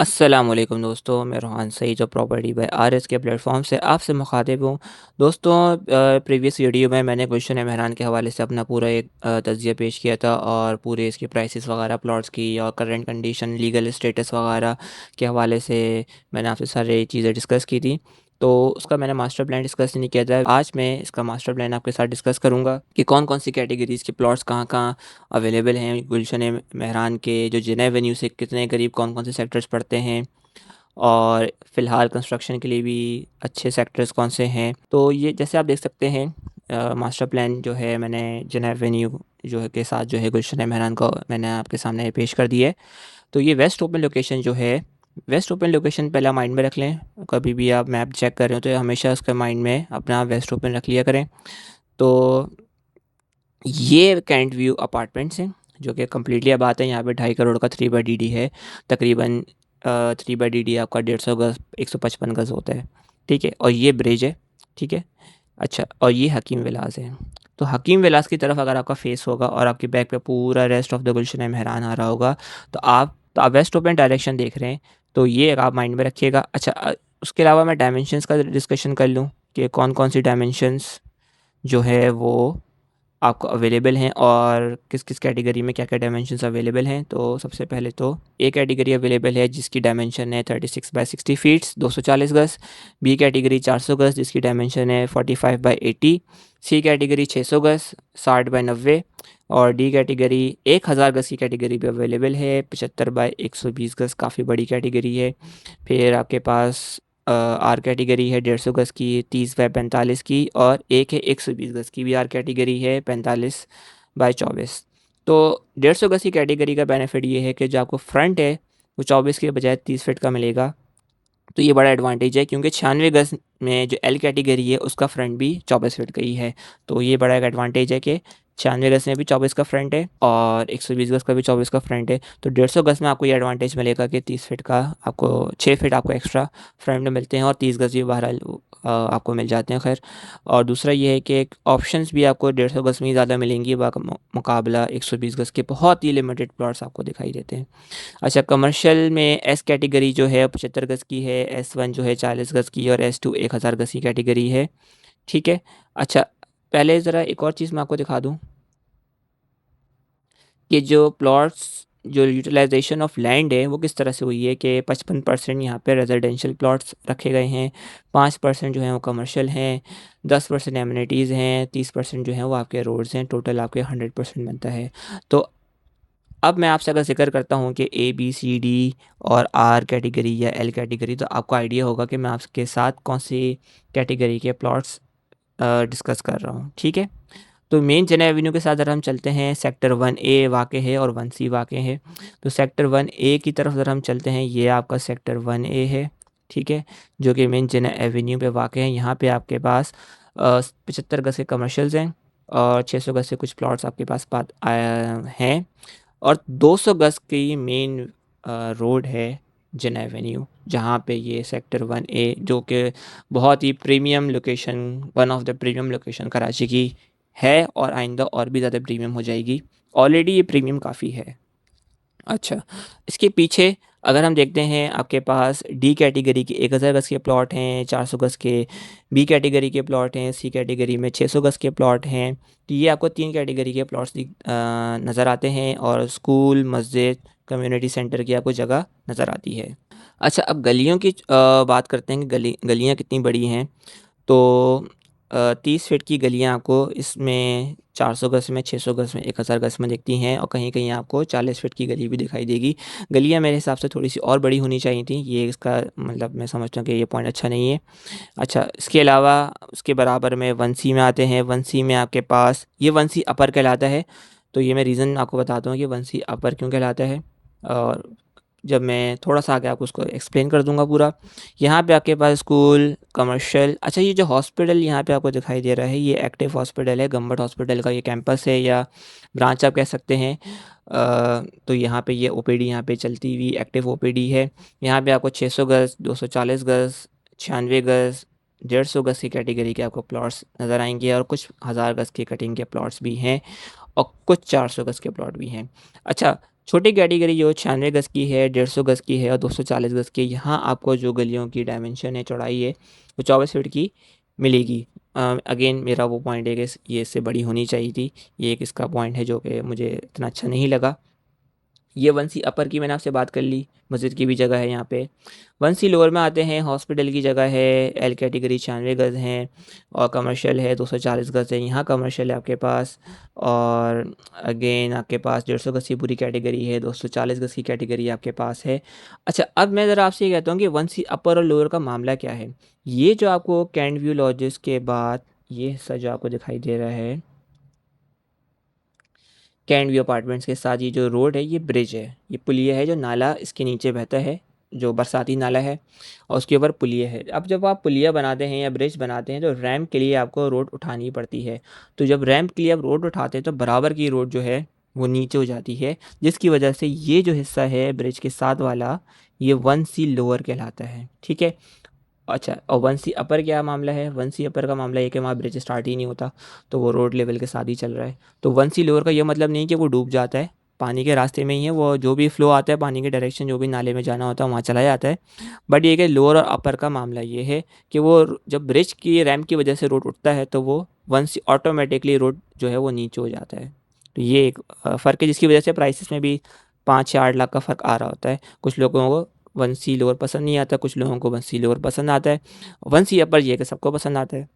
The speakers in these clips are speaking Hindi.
अस्सलामुअलैकुम दोस्तों, मैं रोहान सईद जो प्रॉपर्टी बाय आरएस के प्लेटफॉर्म से आपसे मुखातिब हूँ। दोस्तों, प्रीवियस वीडियो में मैंने गुलशन महरान के हवाले से अपना पूरा एक तज्ज़िया पेश किया था और पूरे इसके प्राइसेस वगैरह प्लॉट्स की और करंट कंडीशन लीगल स्टेटस वगैरह के हवाले से मैंने आपसे सारी चीज़ें डिस्कस की थी। तो उसका मैंने मास्टर प्लान डिस्कस नहीं किया था। आज मैं इसका मास्टर प्लान आपके साथ डिस्कस करूँगा कि कौन कौन सी कैटेगरीज़ के प्लॉट्स कहाँ कहाँ अवेलेबल हैं गुलशन महरान के जो जिना एवेन्यू से कितने करीब कौन कौन से सेक्टर्स पड़ते हैं और फ़िलहाल कंस्ट्रक्शन के लिए भी अच्छे सेक्टर्स कौन से हैं। तो ये जैसे आप देख सकते हैं, मास्टर प्लान जो है मैंने जिना एवेन्यू जो है के साथ जो है गुलशन महरान को मैंने आपके सामने पेश कर दी है। तो ये वेस्ट ओपन लोकेशन जो है, वेस्ट ओपन लोकेशन पहला माइंड में रख लें। कभी भी आप मैप चेक कर रहे हो तो हमेशा उसके माइंड में अपना वेस्ट ओपन रख लिया करें। तो ये कैंट व्यू अपार्टमेंट्स हैं जो कि कम्प्लीटली अब आते हैं। यहाँ पे 2.5 करोड़ का 3/DD है। तकरीबन 3/DD आपका 150 गज़ 155 गज़ होता है, ठीक है। और ये ब्रिज है, ठीक है। अच्छा, और ये हकीम विलास है। तो हकीम विलास की तरफ अगर आपका फेस होगा और आपके बैक पे पूरा रेस्ट ऑफ द गुलशन महरान आ रहा होगा तो आप वेस्ट ओपन डायरेक्शन देख रहे हैं। तो ये आप माइंड में रखिएगा। अच्छा, उसके अलावा मैं डायमेंशंस का डिस्कशन कर लूँ कि कौन कौन सी डायमेंशंस जो है वो आपको अवेलेबल हैं और किस किस कैटेगरी में क्या क्या डायमेंशंस अवेलेबल हैं। तो सबसे पहले तो ए कैटेगरी अवेलेबल है जिसकी डायमेंशन है 36/60 फीट्स 240 गज़। बी कैटेगरी 400 गज़ जिसकी डायमेंशन है 45/80। सी कैटेगरी 600 गज़ 60/90। और डी कैटेगरी 1000 गज़ की कैटेगरी भी अवेलेबल है 75/120 गज़, काफ़ी बड़ी कैटेगरी है। फिर आपके पास आर कैटेगरी है 150 गज़ की 30/45 की, और एक है 120 गज़ की भी आर कैटेगरी है 45/24। तो 150 गज़ की कैटेगरी का बेनिफिट ये है कि जो आपको फ्रंट है वो 24 के बजाय 30 फीट का मिलेगा। तो ये बड़ा एडवांटेज है क्योंकि 96 गज़ में जो एल कैटेगरी है उसका फ्रंट भी 24 फीट का ही है। तो ये बड़ा एक एडवांटेज है कि 96 गज़ में भी 24 का फ्रंट है और 120 गज़ का भी 24 का फ्रंट है। तो 150 गज़ में आपको ये एडवांटेज मिलेगा कि 30 फीट का आपको 6 फीट आपको एक्स्ट्रा फ्रंट में मिलते हैं और 30 गज़ भी बहरहाल आपको मिल जाते हैं। खैर, और दूसरा ये है कि एक ऑप्शंस भी आपको 150 गज़ में ही ज़्यादा मिलेंगी मुकाबला 120 गज़ के बहुत ही लिमिटेड प्लॉट्स आपको दिखाई देते हैं। अच्छा, कमर्शियल में एस कैटेगरी जो है 75 गज़ की है, S1 जो है 40 गज़ की और S2 1000 गज़ की कैटेगरी है, ठीक है। अच्छा, पहले ज़रा एक और चीज़ मैं आपको दिखा दूँ कि जो प्लॉट्स जो यूटिलाइजेशन ऑफ लैंड है वो किस तरह से हुई है कि 55% यहाँ पे रेजिडेंशियल प्लॉट्स रखे गए हैं, 5% जो हैं वो कमर्शियल हैं, 10% एमिनिटीज़ हैं, 30% जो हैं वो आपके रोड्स हैं। टोटल आपके 100% बनता है। तो अब मैं आपसे अगर ज़िक्र करता हूँ कि ए, बी, सी, डी और आर कैटेगरी या एल कैटेगरी, तो आपको आइडिया होगा कि मैं आपके साथ कौन सी कैटेगरी के प्लॉट्स डिस्कस कर रहा हूँ, ठीक है। तो मेन जिना एवेन्यू के साथ अगर हम चलते हैं, सेक्टर 1A वाक़ है और 1C वाक़ है। तो सेक्टर 1A की तरफ अगर हम चलते हैं, ये आपका सेक्टर 1A है, ठीक है, जो कि मेन जिना एवेन्यू पे वाक़ है। यहाँ पे आपके पास 75 गज़ के कमर्शियल्स हैं और 600 गज़ से कुछ प्लॉट्स आपके पास हैं, और 200 गज़ की मेन रोड है जिना एवेन्यू, जहाँ पे ये सेक्टर 1A जो कि बहुत ही premium location, one of the premium location Karachi की है और आइंदा और भी ज़्यादा प्रीमियम हो जाएगी। ऑलरेडी ये प्रीमियम काफ़ी है। अच्छा, इसके पीछे अगर हम देखते हैं, आपके पास डी कैटेगरी के 1000 गज़ के प्लॉट हैं, 400 गज़ के बी कैटेगरी के प्लॉट हैं, सी कैटेगरी में 600 गज़ के प्लॉट हैं। तो ये आपको 3 कैटेगरी के प्लॉट्स नज़र आते हैं और स्कूल, मस्जिद, कम्युनिटी सेंटर की आपको जगह नज़र आती है। अच्छा, अब गलियों की बात करते हैं कि गलियाँ कितनी बड़ी हैं। तो 30 फीट की गलियाँ आपको इसमें 400 गज़ में, 600 गज़ में, 1000 गज़ में दिखती हैं और कहीं-कहीं आपको 40 फीट की गली भी दिखाई देगी। गलियाँ मेरे हिसाब से थोड़ी-सी और बड़ी होनी चाहिए थी। ये इसका मतलब मैं समझता हूँ कि ये पॉइंट अच्छा नहीं है। अच्छा, इसके अलावा उसके बराबर में 1C में आते हैं। 1C में आपके पास ये 1C अपर कहलाता है। तो ये मैं रीज़न आपको बताता हूँ कि 1C अपर क्यों कहलाता है, और जब मैं थोड़ा-सा आगे आपको उसको एक्सप्लेन कर दूँगा पूरा। यहाँ पे आपके पास स्कूल, कमर्शियल, अच्छा, ये जो हॉस्पिटल यहाँ पे आपको दिखाई दे रहा है, ये एक्टिव हॉस्पिटल है, गम्बट हॉस्पिटल का ये कैंपस है या ब्रांच आप कह सकते हैं। तो यहाँ पे ये ओपीडी यहाँ पे चलती हुई एक्टिव ओपीडी है। यहाँ पे आपको 600 गज़, 240 गज़, 96 गज़, 150 गज़ की कैटेगरी के आपको प्लॉट्स नज़र आएँगे और कुछ 1000 गज़ की कटिंग के प्लॉट्स भी हैं और कुछ 400 गज़ के प्लॉट भी हैं। अच्छा, छोटी कैटेगरी जो 96 गज़ की है, 150 गज़ की है और 240 गज़ की है, यहाँ आपको जो गलियों की डायमेंशन है, चौड़ाई है, वो 24 फीट की मिलेगी। अगेन मेरा वो पॉइंट है कि ये इससे बड़ी होनी चाहिए थी। ये एक इसका पॉइंट है जो कि मुझे इतना अच्छा नहीं लगा। ये 1C अपर की मैंने आपसे बात कर ली, मस्जिद की भी जगह है यहाँ पे। 1C लोअर में आते हैं, हॉस्पिटल की जगह है, एल कैटेगरी 96 गज़ हैं और कमर्शियल है 240 गज़ है। यहाँ कमर्शियल है आपके पास और अगेन आपके पास 150 गज़ की पूरी कैटेगरी है, 240 गज़ की कैटेगरी आपके पास है। अच्छा, अब मैं ज़रा आपसे ये कहता हूँ कि 1C अपर और लोअर का मामला क्या है। ये जो आपको कैंट व्यू लॉजेस के बाद ये हिस्सा जो आपको दिखाई दे रहा है, कैंट व्यू अपार्टमेंट्स के साथ ये जो रोड है, ये ब्रिज है, ये पुलिया है जो नाला इसके नीचे बहता है, जो बरसाती नाला है और उसके ऊपर पुलिया है। अब जब आप पुलिया बनाते हैं या ब्रिज बनाते हैं तो रैंप के लिए आपको रोड उठानी पड़ती है। तो जब रैंप के लिए आप रोड उठाते हैं तो बराबर की रोड जो है वो नीचे हो जाती है, जिसकी वजह से ये जो हिस्सा है ब्रिज के साथ वाला, ये 1C लोअर कहलाता है। ठीक है। अच्छा, और 1C अपर क्या मामला है? 1C अपर का मामला ये कि वहाँ ब्रिज स्टार्ट ही नहीं होता, तो वो रोड लेवल के साथ ही चल रहा है। तो 1C लोअर का ये मतलब नहीं कि वो डूब जाता है, पानी के रास्ते में ही है, वो जो भी फ्लो आता है पानी के डायरेक्शन, जो भी नाले में जाना होता है वहाँ चला जाता है। बट ये कि लोअर और अपर का मामला ये है कि वो जब ब्रिज की रैम्प की वजह से रोड उठता है तो वो 1C ऑटोमेटिकली रोड जो है वो नीचे हो जाता है। तो ये एक फ़र्क है जिसकी वजह से प्राइसेस में भी 5 या 8 लाख का फ़र्क आ रहा होता है। कुछ लोगों को 1C लोअर पसंद नहीं आता, कुछ लोगों को 1C लोअर पसंद आता है, 1C अपर ये कि सबको पसंद आता है।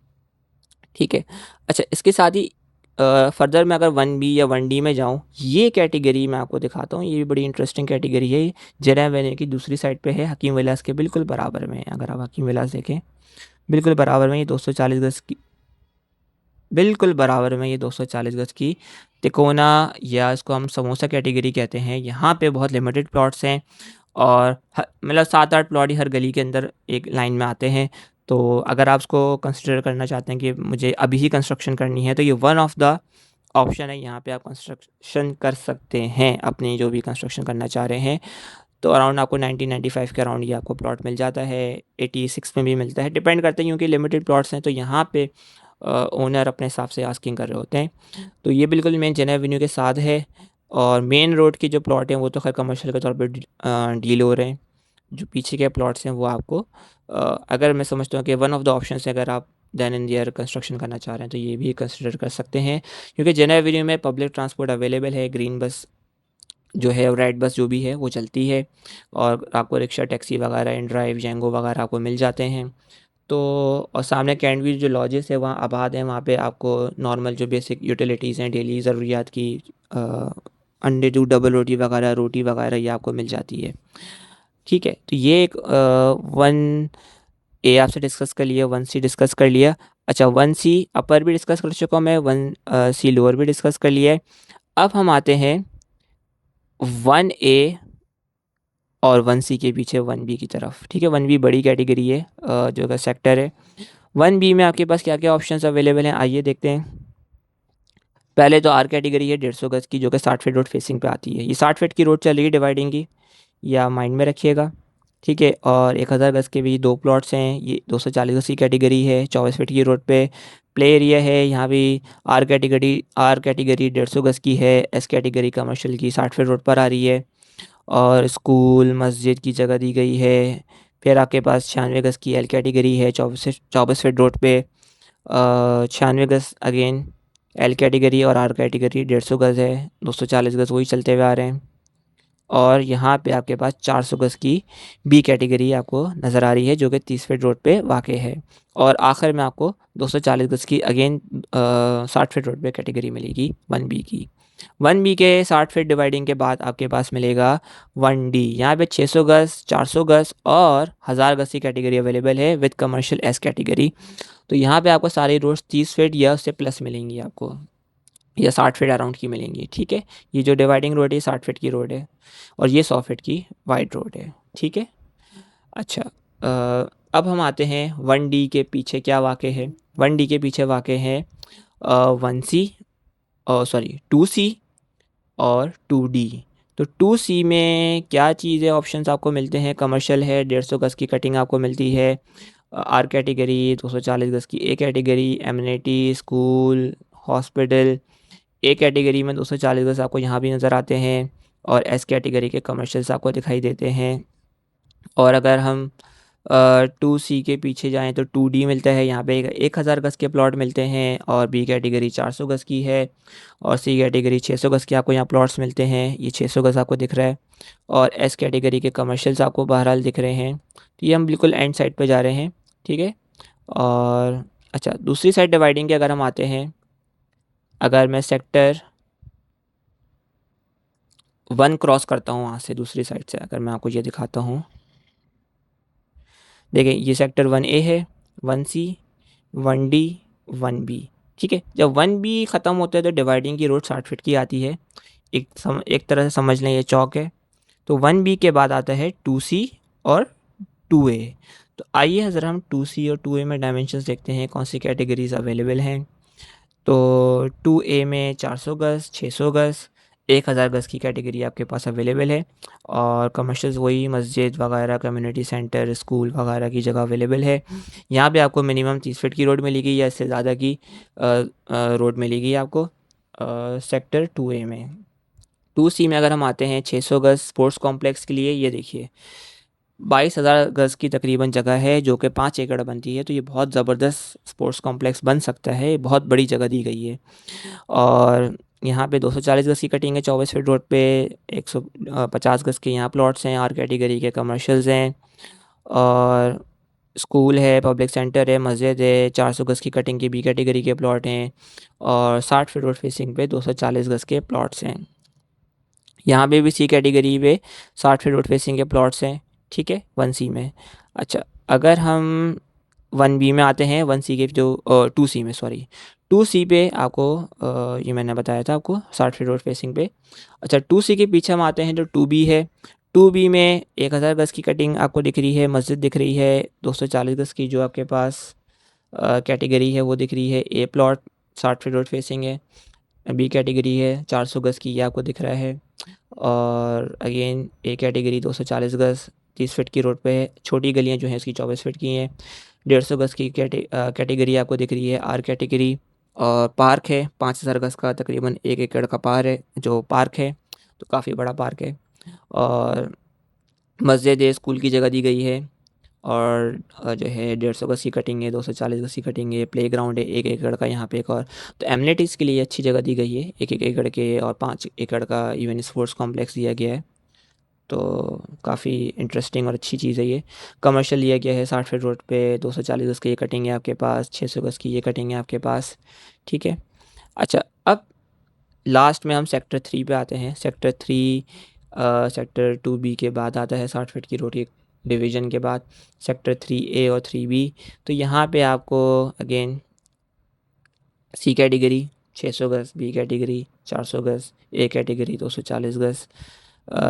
ठीक है। अच्छा, इसके साथ ही फर्दर मैं अगर 1B या 1D में जाऊँ, ये कैटेगरी मैं आपको दिखाता हूँ, ये भी बड़ी इंटरेस्टिंग कैटेगरी है। जेरा एवेन्यू की दूसरी साइड पे है, हकीम विलास के बिल्कुल बराबर में है। अगर आप हकीम विलास देखें, बिल्कुल बराबर में ये 240 गज़ की, बिल्कुल बराबर में ये 240 गज़ की तिकोना या इसको हम समोसा कैटेगरी कहते हैं। यहाँ पे बहुत लिमिटेड प्लॉट्स हैं और मतलब 7-8 प्लॉट ही हर गली के अंदर एक लाइन में आते हैं। तो अगर आप उसको कंसिडर करना चाहते हैं कि मुझे अभी ही कंस्ट्रक्शन करनी है, तो ये वन ऑफ द ऑप्शन है, यहाँ पे आप कंस्ट्रक्शन कर सकते हैं अपनी जो भी कंस्ट्रक्शन करना चाह रहे हैं। तो अराउंड आपको 1995 के अराउंड ये आपको प्लॉट मिल जाता है, 86 में भी मिलता है, डिपेंड करता है क्योंकि लिमिटेड प्लॉट्स हैं तो यहाँ पे ओनर अपने हिसाब से आस्किंग कर रहे होते हैं। तो ये बिल्कुल मेन जेना एवेन्यू के साथ है और मेन रोड की जो प्लॉट हैं वो तो खैर कमर्शियल के तौर पे डील हो रहे हैं। जो पीछे के प्लॉट्स हैं वो आपको अगर मैं समझता हूँ कि वन ऑफ द ऑप्शन है, अगर आप देन इन ईयर कंस्ट्रक्शन करना चाह रहे हैं तो ये भी कंसिडर कर सकते हैं, क्योंकि जेना एवेन्यू में पब्लिक ट्रांसपोर्ट अवेलेबल है, ग्रीन बस जो है और रेड बस जो भी है वो चलती है और आपको रिक्शा, टैक्सी वगैरह, इन ड्राइव, जेंगो वगैरह आपको मिल जाते हैं। तो और सामने कैंटवी जो लॉजेस है वहाँ आबाद हैं, वहाँ पे आपको नॉर्मल जो बेसिक यूटिलिटीज़ हैं, डेली ज़रूरियात की, अंडे दूध, डबल रोटी वगैरह ये आपको मिल जाती है। ठीक है, तो ये एक 1A आपसे डिस्कस कर लिया, 1C डिस्कस कर लिया। अच्छा, 1C अपर भी डिस्कस कर चुका हूँ मैं, 1C लोअर भी डिस्कस कर लिया है। अब हम आते हैं 1A और 1C के पीछे 1B की तरफ। ठीक है, 1B बड़ी कैटेगरी है, जो का सेक्टर है। 1B में आपके पास क्या क्या ऑप्शंस अवेलेबल हैं, आइए देखते हैं। पहले तो आर कैटेगरी है 150 गज़ की, जो कि 60 फीट रोड फेसिंग पे आती है। ये 60 फीट की रोड चल रही है डिवाइडिंग की, या माइंड में रखिएगा। ठीक है, और 1000 गज़ के भी 2 प्लॉट्स हैं। ये 240 गज़ की कैटेगरी है, 24 फीट की रोड पे प्ले एरिया है। यहाँ भी आर कैटेगरी 150 गज़ की है, एस कैटेगरी कमर्शियल की 60 फीट रोड पर आ रही है और स्कूल, मस्जिद की जगह दी गई है। फिर आपके पास 96 गज़ की एल कैटेगरी है, 24 फीट रोड पे 96 गज़ अगेन एल कैटेगरी और आर कैटेगरी 150 गज़ है, 240 गज़ वही चलते हुए आ रहे हैं। और यहाँ पे आपके पास 400 गज़ की बी कैटेगरी आपको नज़र आ रही है, जो कि 30 फीट रोड पे वाक़ है। और आखिर में आपको 240 गज़ की अगेन 60 फीट रोड पे कैटेगरी मिलेगी 1B की। 1B के 60 फीट डिवाइडिंग के बाद आपके पास मिलेगा 1D। यहाँ पे 600 गज़, 400 गज़ और 1000 गज़ की कैटेगरी अवेलेबल है विद कमर्शियल एस कैटेगरी। तो यहाँ पे आपको सारी रोड्स 30 फीट या उससे प्लस मिलेंगी आपको, या 60 फीट अराउंड की मिलेंगी। ठीक है, ये जो डिवाइडिंग रोड है 60 फीट की रोड है और ये 100 फीट की वाइड रोड है। ठीक है। अच्छा, अब हम आते हैं 1D के पीछे क्या वाक़ है। 1D के पीछे वाक़ है 1C, सॉरी 2C और 2D। तो 2C में क्या चीज़ें ऑप्शंस आपको मिलते हैं, कमर्शियल है, 150 गज़ की कटिंग आपको मिलती है, आर कैटेगरी 240 गज़ की A category, amenity, school, hospital. A category में 240 गज़ आपको यहाँ भी नज़र आते हैं और एस कैटेगरी के कमर्शियल्स आपको दिखाई देते हैं। और अगर हम 2C के पीछे जाएँ तो 2D मिलता है, यहाँ पे 1000 गज़ के प्लॉट मिलते हैं और बी कैटेगरी 400 गज़ की है और सी कैटेगरी 600 गज़ के आपको यहाँ प्लॉट्स मिलते हैं। ये 600 गज़ आपको दिख रहा है और एस कैटेगरी के कमर्शियल्स आपको बहरहाल दिख रहे हैं। तो ये हम बिल्कुल एंड साइड पे जा रहे हैं, ठीक है। और अच्छा, दूसरी साइड डिवाइडिंग के अगर हम आते हैं, अगर मैं सेक्टर 1 क्रॉस करता हूँ वहाँ से दूसरी साइड से, अगर मैं आपको ये दिखाता हूँ, देखिए ये सेक्टर 1A है, 1C, 1D, 1B, ठीक है। जब 1B ख़त्म होता है तो डिवाइडिंग की रोड 60 फीट की आती है। एक तरह से समझ लें ये चौक है। तो 1B के बाद आता है 2C और 2A। तो आइए ज़रा हम 2C और 2A में डायमेंशंस देखते हैं, कौन सी कैटेगरीज अवेलेबल हैं। तो 2A में 400 गज़, 600 गज़, 1000 गज़ की कैटेगरी आपके पास अवेलेबल है और कमर्शियल्स वही मस्जिद वगैरह, कम्युनिटी सेंटर, स्कूल वगैरह की जगह अवेलेबल है। यहाँ पे आपको मिनिमम 30 फीट की रोड मिलेगी या इससे ज़्यादा की रोड मिलेगी आपको सेक्टर 2A में। 2C में अगर हम आते हैं 600 गज़ स्पोर्ट्स कॉम्प्लेक्स के लिए, ये देखिए 22,000 गज़ की तकरीबन जगह है जो कि 5 एकड़ बनती है। तो ये बहुत ज़बरदस्त स्पोर्ट्स कॉम्प्लेक्स बन सकता है, बहुत बड़ी जगह दी गई है। और यहाँ पे 240 गज़ की कटिंग है 24 फीट रोड पे, 150 गज़ के यहाँ प्लॉट्स हैं, आर कैटेगरी के कमर्शियल्स हैं और स्कूल है, पब्लिक सेंटर है, मस्जिद है, 400 गज़ की कटिंग के बी कैटेगरी के प्लॉट हैं और 60 फीट रोड फेसिंग पे 240 गज़ के प्लॉट्स हैं। यहाँ पे भी सी कैटेगरी पे 60 फीट रोड फेसिंग के प्लॉट्स हैं, ठीक है, 1C में। अच्छा, अगर हम 1B में आते हैं, 1C के जो 2C में, सॉरी 2C पे आपको ये मैंने बताया था आपको 60 फीट रोड फेसिंग पे। अच्छा, 2C के पीछे हम आते हैं तो 2B है। 2B में 1000 गज़ की कटिंग आपको दिख रही है, मस्जिद दिख रही है, 240 गज़ की जो आपके पास कैटेगरी है वो दिख रही है। ए प्लॉट 60 फीट रोड फेसिंग है, बी कैटेगरी है 400 गज़ की, ये आपको दिख रहा है। और अगेन ए कैटेगरी 240 गज़ 30 फीट की रोड पे है। छोटी गलियां जो हैं इसकी 24 फीट की हैं। 150 गज़ की कैटेगरी आपको दिख रही है, आर कैटेगरी। और पार्क है 5000 गज़ का, तकरीबन 1 एकड़ का पार्क है, तो काफ़ी बड़ा पार्क है। और मस्जिद है, स्कूल की जगह दी गई है और जो है 150 गज़ की कटिंग है, 240 गज़ की कटिंग है, प्लेग्राउंड है 1 एकड़ का यहाँ पे एक और। तो एमिनिटीज़ के लिए अच्छी जगह दी गई है, 1-1 एकड़ के और 5 एकड़ का इवन स्पोर्ट्स कॉम्प्लेक्स दिया गया है। तो काफ़ी इंटरेस्टिंग और अच्छी चीज़ है ये। कमर्शियल लिया गया है 60 फीट रोड पे, 240 गज़ की ये कटिंग है आपके पास, 600 गज़ की ये कटिंग है आपके पास, ठीक है। अच्छा, अब लास्ट में हम सेक्टर 3 पे आते हैं। सेक्टर 2B के बाद आता है 60 फीट की रोड की डिवीज़न के बाद सेक्टर 3A और 3B। तो यहाँ पे आपको अगेन सी कैटेगरी 600 गज़, बी कैटेगरी 400 गज़, ए कैटेगरी 240 गज़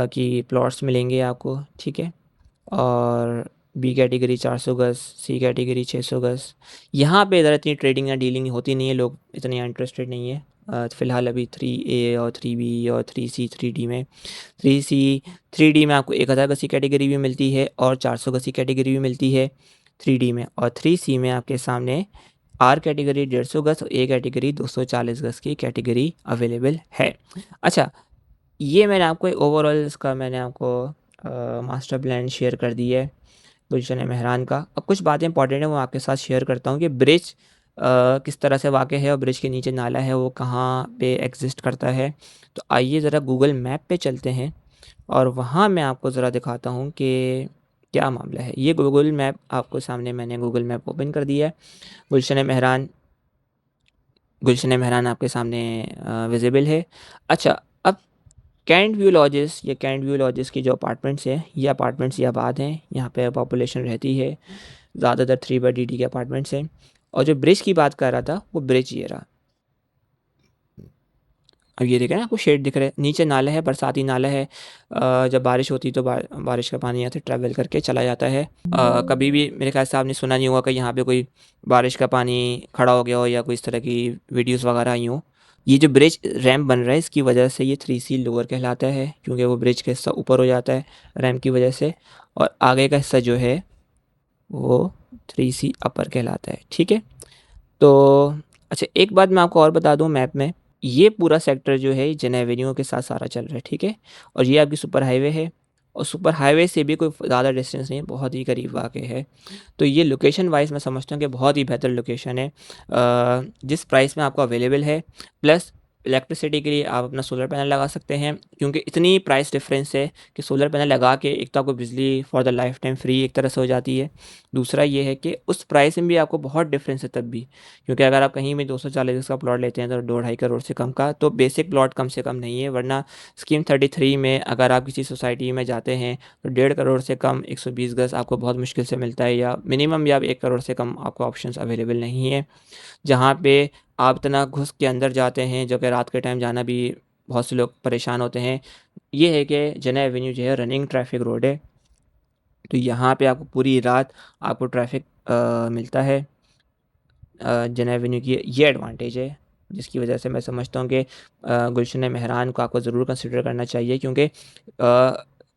की प्लॉट्स मिलेंगे आपको, ठीक है। और बी कैटेगरी 400 गज़, सी कैटेगरी 600 गज़। यहाँ पे इधर इतनी ट्रेडिंग या डीलिंग होती नहीं है, लोग इतने इंटरेस्टेड नहीं है फ़िलहाल अभी 3A और 3B और 3C 3D में। 3C 3D में आपको 1000 गज़ की कैटेगरी भी मिलती है और 400 गज़ की कैटेगरी भी मिलती है 3D में। और 3C में आपके सामने आर कैटेगरी 150 गज़ और ए कैटेगरी 240 गज़ की कैटेगरी अवेलेबल है। अच्छा, ये मैंने आपको ओवरऑल इसका मैंने आपको मास्टर प्लान शेयर कर दी है गुलशन मेहरान का। अब कुछ बातें इंपॉर्टेंट है वो आपके साथ शेयर करता हूँ कि ब्रिज किस तरह से वाक़ है और ब्रिज के नीचे नाला है वो कहाँ पे एग्जिस्ट करता है। तो आइए ज़रा गूगल मैप पे चलते हैं और वहाँ मैं आपको ज़रा दिखाता हूँ कि क्या मामला है। ये गूगल मैप आपको सामने मैंने गूगल मैप ओपन कर दिया है। गुलशन मेहरान आपके सामने विजिबल है। अच्छा, अब कैंट व्यू लॉजेस, ये कैंट व्यू लॉजेस की जो अपार्टमेंट्स हैं, ये अपार्टमेंट्स ये आबाद हैं, यहाँ पे पॉपुलेशन रहती है, ज़्यादातर 3/DD के अपार्टमेंट्स हैं। और जो ब्रिज की बात कर रहा था वो ब्रिज ये रहा। अब ये देखें ना, आपको शेड दिख रहा है, नीचे नाला है, बरसाती नाला है। जब बारिश होती तो बारिश का पानी यहाँ से ट्रैवल करके चला जाता है। कभी भी मेरे ख्याल से आपने सुना नहीं होगा कि यहाँ पे कोई बारिश का पानी खड़ा हो गया हो या कोई इस तरह की वीडियोस वगैरह आई हो। ये जो ब्रिज रैम्प बन रहा है इसकी वजह से ये 3C लोअर कहलाता है, क्योंकि वो ब्रिज का हिस्सा ऊपर हो जाता है रैम्प की वजह से, और आगे का हिस्सा जो है वो 3C अपर कहलाता है, ठीक है। तो अच्छा, एक बात मैं आपको और बता दूं, मैप में ये पूरा सेक्टर जो है जेना एवेन्यू के साथ सारा चल रहा है, ठीक है? और ये आपकी सुपर हाईवे है और सुपर हाईवे से भी कोई ज़्यादा डिस्टेंस नहीं है, बहुत ही करीब वाक़ई है। तो ये लोकेशन वाइज़ मैं समझता हूँ कि बहुत ही बेहतर लोकेशन है। जिस प्राइस में आपको अवेलेबल है, प्लस इलेक्ट्रिसिटी के लिए आप अपना सोलर पैनल लगा सकते हैं, क्योंकि इतनी प्राइस डिफरेंस है कि सोलर पैनल लगा के एक तो आपको बिजली for the life time free एक तरह से हो जाती है। दूसरा ये है कि उस प्राइस में भी आपको बहुत डिफरेंस है तब भी, क्योंकि अगर आप कहीं भी 240 का प्लॉट लेते हैं तो 2-2.5 करोड़ से कम का, तो बेसिक प्लॉट कम से कम नहीं है। वरना स्कीम 33 में अगर आप किसी सोसाइटी में जाते हैं तो 1.5 करोड़ से कम 120 गज आपको बहुत मुश्किल से मिलता है, या मिनिमम या 1 करोड़ से कम आपको ऑप्शंस अवेलेबल नहीं है। जहाँ पे आप इतना घुस के अंदर जाते हैं, जो कि रात के टाइम जाना भी बहुत से लोग परेशान होते हैं। ये है कि जेना एवेन्यू जो है रनिंग ट्रैफिक रोड है, तो यहाँ पे आपको पूरी रात आपको ट्रैफिक मिलता है। जेना एवेन्यू की ये एडवांटेज है, जिसकी वजह से मैं समझता हूँ कि गुलशन मेहरान को आपको ज़रूर कंसिडर करना चाहिए, क्योंकि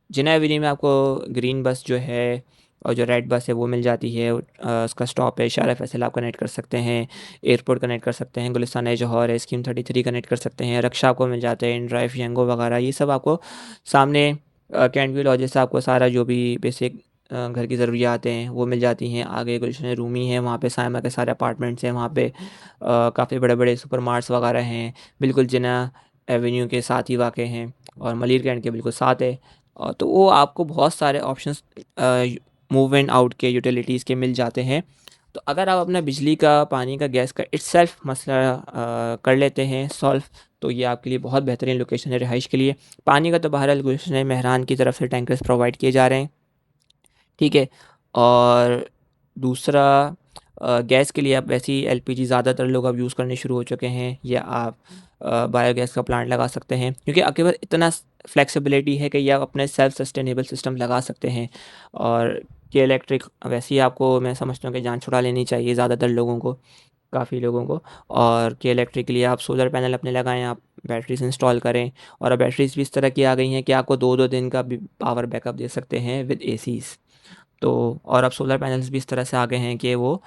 जेना एवेन्यू में आपको ग्रीन बस जो है और जो रेड बस है वो मिल जाती है। उसका स्टॉप है इशारा फैसल, आप कनेक्ट कर सकते हैं, एयरपोर्ट कनेक्ट कर सकते हैं, गुलिस्तान जौहर है, स्कीम 33 कनेक्ट कर सकते हैं, रक्षा आपको मिल जाते हैं, इन ड्राइव यंगो वगैरह, ये सब आपको सामने कैंटवी लॉजेस से आपको सारा जो भी बेसिक घर की ज़रूरियात हैं वो मिल जाती हैं। आगे गुलशन रूमी है, वहाँ पे साइमा के सारे अपार्टमेंट्स हैं, वहाँ पे काफ़ी बड़े-बड़े सुपर मार्ट्स वगैरह हैं, बिल्कुल जिन्ना एवेन्यू के साथ ही वाक़ हैं और मलिर कैंट के बिल्कुल साथ है। तो वो आपको बहुत सारे ऑप्शंस मूव इन आउट के यूटिलिटीज़ के मिल जाते हैं। तो अगर आप अपना बिजली का, पानी का, गैस का इटसेल्फ मसला कर लेते हैं सॉल्व, तो ये आपके लिए बहुत बेहतरीन लोकेशन है रिहाइश के लिए। पानी का तो बहरहाल गुलशन मेहरान की तरफ से टैंकर्स प्रोवाइड किए जा रहे हैं, ठीक है। और दूसरा गैस के लिए आप वैसे ही एलपीजी ज़्यादातर लोग अब यूज़ करने शुरू हो चुके हैं, या आप बायोगैस का प्लांट लगा सकते हैं, क्योंकि आपके पास इतना फ्लेक्सिबिलिटी है कि ये आप अपने सेल्फ सस्टेनेबल सिस्टम लगा सकते हैं। और के इलेक्ट्रिक वैसे ही आपको मैं समझता हूँ कि जान छुड़ा लेनी चाहिए ज़्यादातर लोगों को, काफ़ी लोगों को। और के इलेक्ट्रिक के लिए आप सोलर पैनल अपने लगाएं, आप बैटरीज इंस्टॉल करें, और अब बैटरीज भी इस तरह की आ गई हैं कि आपको 2-2 दिन का भी पावर बैकअप दे सकते हैं विद एसीज़। तो और अब सोलर पैनल्स भी इस तरह से आ गए हैं कि वो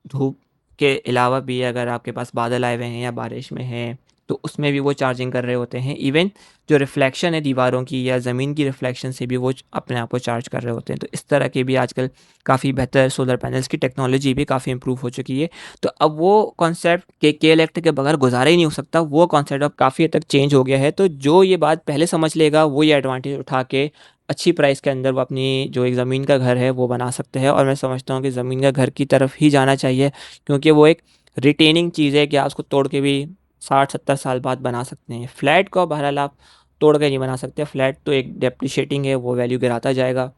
धूप के अलावा भी अगर आपके पास बादल आए हुए हैं या बारिश में हैं, तो उसमें भी वो चार्जिंग कर रहे होते हैं। इवन जो रिफ्लेक्शन है दीवारों की या ज़मीन की रिफ्लेक्शन से भी वो अपने आप को चार्ज कर रहे होते हैं। तो इस तरह के भी आजकल काफ़ी बेहतर सोलर पैनल्स की टेक्नोलॉजी भी काफ़ी इम्प्रूव हो चुकी है। तो अब वो कॉन्सेप्ट के इलेक्ट्रिक के बगैर गुजारा ही नहीं हो सकता, वो कॉन्सेप्ट अब काफ़ी हद तक चेंज हो गया है। तो जो ये बात पहले समझ लेगा वो ये एडवांटेज उठा के अच्छी प्राइस के अंदर वो अपनी जो एक ज़मीन का घर है वो बना सकते हैं। और मैं समझता हूँ कि ज़मीन का घर की तरफ ही जाना चाहिए, क्योंकि वो एक रिटेनिंग चीज़ है कि आप उसको तोड़ के भी 60-70 साल बाद बना सकते हैं। फ्लैट को बहरहाल आप तोड़ के नहीं बना सकते, फ्लैट तो एक डेप्रिशिएटिंग है, वो वैल्यू गिराता जाएगा।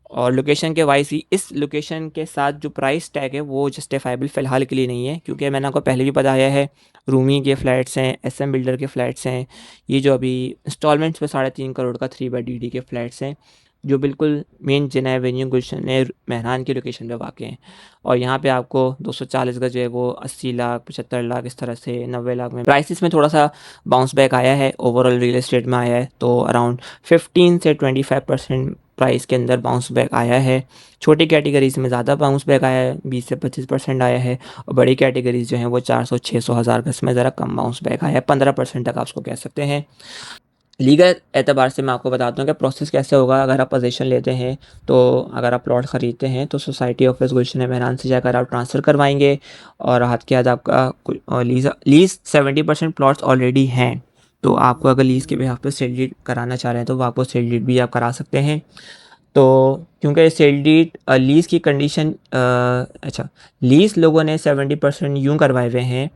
और लोकेशन के वाइज़ ही इस लोकेशन के साथ जो प्राइस टैग है वो जस्टिफाइबल फ़िलहाल के लिए नहीं है, क्योंकि मैंने आपको पहले भी बताया है, रूमी के फ्लैट्स हैं, एसएम बिल्डर के फ्लैट्स हैं, ये जो अभी इंस्टॉलमेंट्स पे 3.5 करोड़ का 3 बेड डीडी के फ्लैट्स हैं, जो बिल्कुल मेन जेना एवेन्यू गुलशन मेहरान की लोकेशन पे वाक़ हैं। और यहाँ पे आपको 240 गज जो है वो 80 लाख, 75 लाख, इस तरह से 90 लाख में प्राइसेस में थोड़ा सा बाउंस बैक आया है, ओवरऑल रियल एस्टेट में आया है। तो अराउंड 15 से 25% प्राइस के अंदर बाउंस बैक आया है। छोटी कैटेगरीज़ में ज़्यादा बाउंस बैक आया है, 20 से 25% आया है। और बड़ी कैटेगरीज़ जो हैं वो 400, 600, हज़ार गज में ज़रा कम बाउंस बैक आया है, 15% तक आप उसको कह सकते हैं। लीगल एतबार से मैं आपको बताता हूँ कि प्रोसेस कैसे होगा। अगर आप पोजीशन लेते हैं, तो अगर आप प्लॉट ख़रीदते हैं तो सोसाइटी ऑफिस गुलशन मेहरान से जाकर आप ट्रांसफ़र करवाएंगे, और हाथ के हाथ आपका लीज़ 70% प्लॉट्स ऑलरेडी हैं। तो आपको अगर लीज़ के बिहाफ पे सेल डीड कराना चाह रहे हैं तो वो आपको सेल डीड भी आप करा सकते हैं। तो क्योंकि सेल डीड लीज़ की कंडीशन अच्छा, लीज़ लोगों ने 70% यूँ करवाए हुए हैं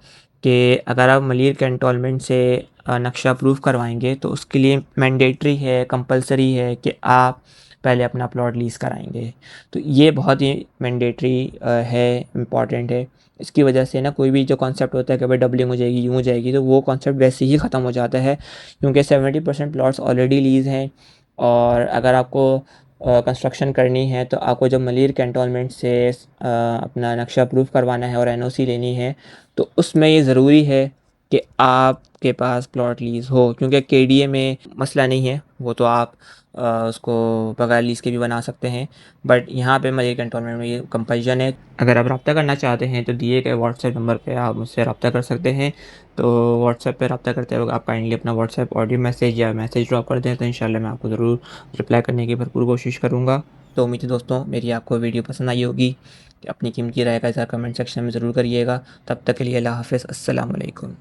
कि अगर आप मलिर कैंटोनमेंट से नक्शा अप्रूव करवाएंगे तो उसके लिए मैंडेटरी है, कंपलसरी है कि आप पहले अपना प्लॉट लीज़ कराएंगे। तो ये बहुत ही मैंडेटरी है, इम्पॉर्टेंट है। इसकी वजह से ना कोई भी जो कॉन्सेप्ट होता है कि भाई डबलिंग हो जाएगी, यूँ हो जाएगी, तो वो कॉन्सेप्ट वैसे ही ख़त्म हो जाता है, क्योंकि 70% प्लॉट्स ऑलरेडी लीज़ हैं। और अगर आपको कंस्ट्रक्शन करनी है तो आपको जब मलिर कैंटोनमेंट से अपना नक्शा अप्रूव करवाना है और एनओसी लेनी है, तो उसमें ये ज़रूरी है कि आपके पास प्लॉट लीज़ हो, क्योंकि केडीए में मसला नहीं है, वो तो आप उसको बगैर लीज़ के भी बना सकते हैं। बट यहाँ पे मलिक कैंटोनमेंट में ये कंपल्शन है। अगर आप रब्ता करना चाहते हैं तो दिए गए व्हाट्सएप नंबर पे आप मुझसे रब्ता कर सकते हैं। तो व्हाट्सएप पे रब्ता करते वक्त आप काइंडली अपना व्हाट्सएप ऑडियो मैसेज या मैसेज ड्रॉप कर दें, तो इंशाल्लाह मैं आपको ज़रूर रिप्लाई करने की भरपूर कोशिश करूँगा। तो उम्मीद है दोस्तों मेरी आपको वीडियो पसंद आई होगी। अपनी कीमती राय का इज़हार कमेंट सेक्शन में ज़रूर करिएगा। तब तक के लिए अल्लाह हाफ़िज़, अस्सलाम वालेकुम।